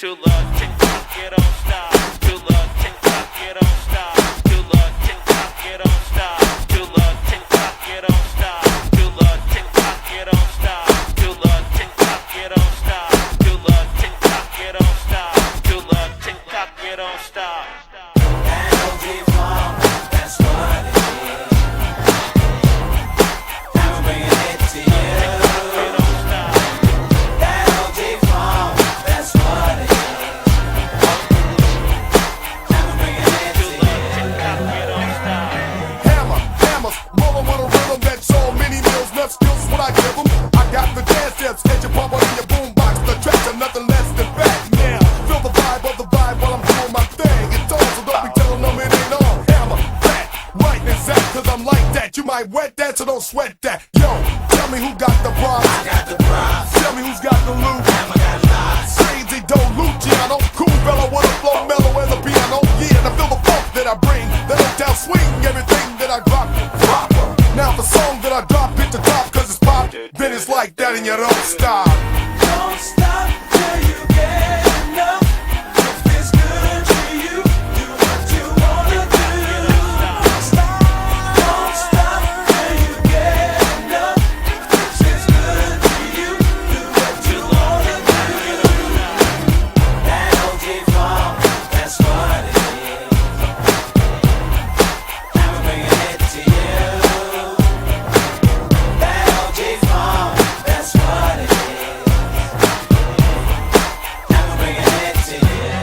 To love TikTok, you don't stop. To love TikTok, you don't stop. To love TikTok, you don't stop. To love TikTok, you don't stop. To love TikTok, you don't stop. To love TikTok, you don't stop. To love TikTok, you don't stop. To love TikTok, you don't stop. That's what it is. I'm bringing it to you. That OG funk, that's what it is. I'm bringing it to you. Hammers, rolling with a rhythm that's so many meals, nuts skills what I give 'em. I got the dance steps, get your pump in your boombox. The tracks are nothing less than fat now. Feel the vibe of the vibe while I'm doing my thing. It's on, so don't be telling them it ain't on. Hammer, fat, right and exact, cause I'm like that. You might wet that, so don't sweat that. Yo, tell me who got the props. I got the props. Tell me who's got the loot. Hammer got lots. Crazy dope, Luciano, cool fellow with a flow, mellow as a piano. Yeah, and I feel the funk that I bring, that uptown swing, everything that I drop, proper. Now the song that I drop hit the top, cause it's pop, then it's like that and you don't stop. Don't stop till you get enough. If it's good to you, do what you wanna do. Don't stop till you get enough. If it's good to you, do what you wanna do. That OG funk, that's what it is. I'm bringing it to you. That OG funk, that's what it is. I'm bringing it to you.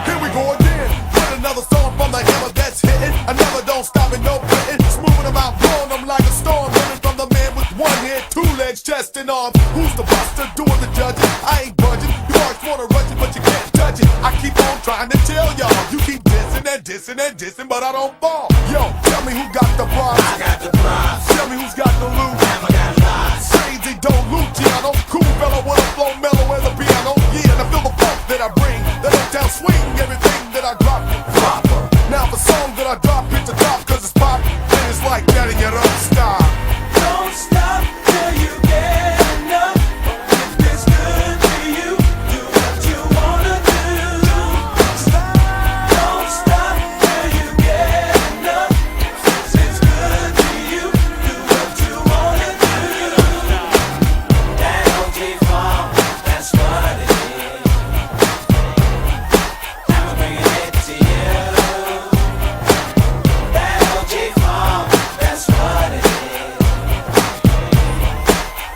Here we go again, with another song from the hammer that's hitting. Another don't stop it, no quitting. Smoothing them out, blowing them like a storm. Running from the man with one head, two legs, chest and arms. Who's the buster doing the judging? I ain't budging. You always wanna rush it, but you can't touch it. I keep on trying to tell y'all. You keep dissing and dissing and dissing, but I don't fall. Yo, tell me who got the props. I got the props. Tell me who's got the loot. Hammer got lots. Crazy dope, Luciano, cool fellow with a flow, mellow as a piano. Yeah, and I feel the funk that I bring, that uptown swing, everything that I drop, proper. Now the song that I drop hit the top, cause it's pop, and it's like that and you don't stop. Don't stop till you get enough. If it's good to you, do what you wanna do. Don't stop till you get enough. If it's good to you, do what you wanna do. That OG funk, that's what it is. I'm bringing it to you. That OG funk, that's what it is.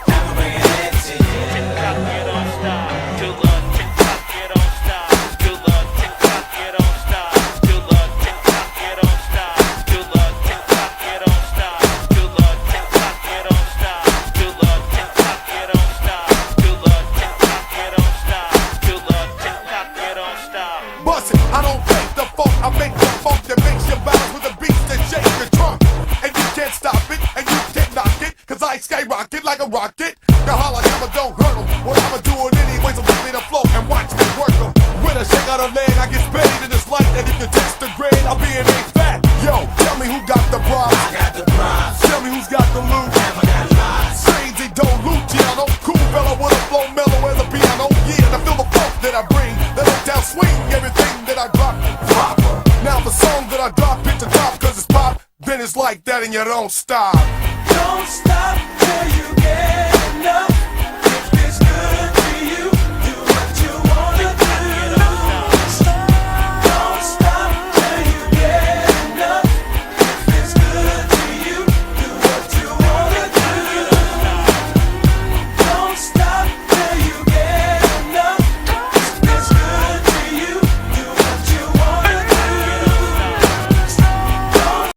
I'm bringing it to you. TikTok, you don't stop. To love TikTok, you don't stop. To love TikTok, you don't stop. To love TikTok, you don't stop. To love TikTok, you don't stop. To love TikTok, you don't stop. To love TikTok, you don't stop. To love TikTok, you don't stop. To love TikTok, you don't stop. Bust it, I don't fake the funk, I make the funk that makes you bounce with the beats that shake your trunk. And you can't stop it, and you can't knock it, cause I skyrocket like a rocket. The holla hammer don't hurt 'em. Well, I'ma do it anyway, so give me the flow and watch me work 'em. When I shake out a leg, I get paid, and it's like that if you test the grade, I'll be an A fat. Yo, tell me who got the props. I got the props. Tell me who's got the loot. Hammer got lots. Crazy dope, Luciano, cool fellow with a flow, mellow as a piano. Yeah, and I feel the funk that I bring, that uptown swing, everything that I drop, proper. Now the song that I drop hit the top, cause it's pop, then it's like that and you don't stop. Don't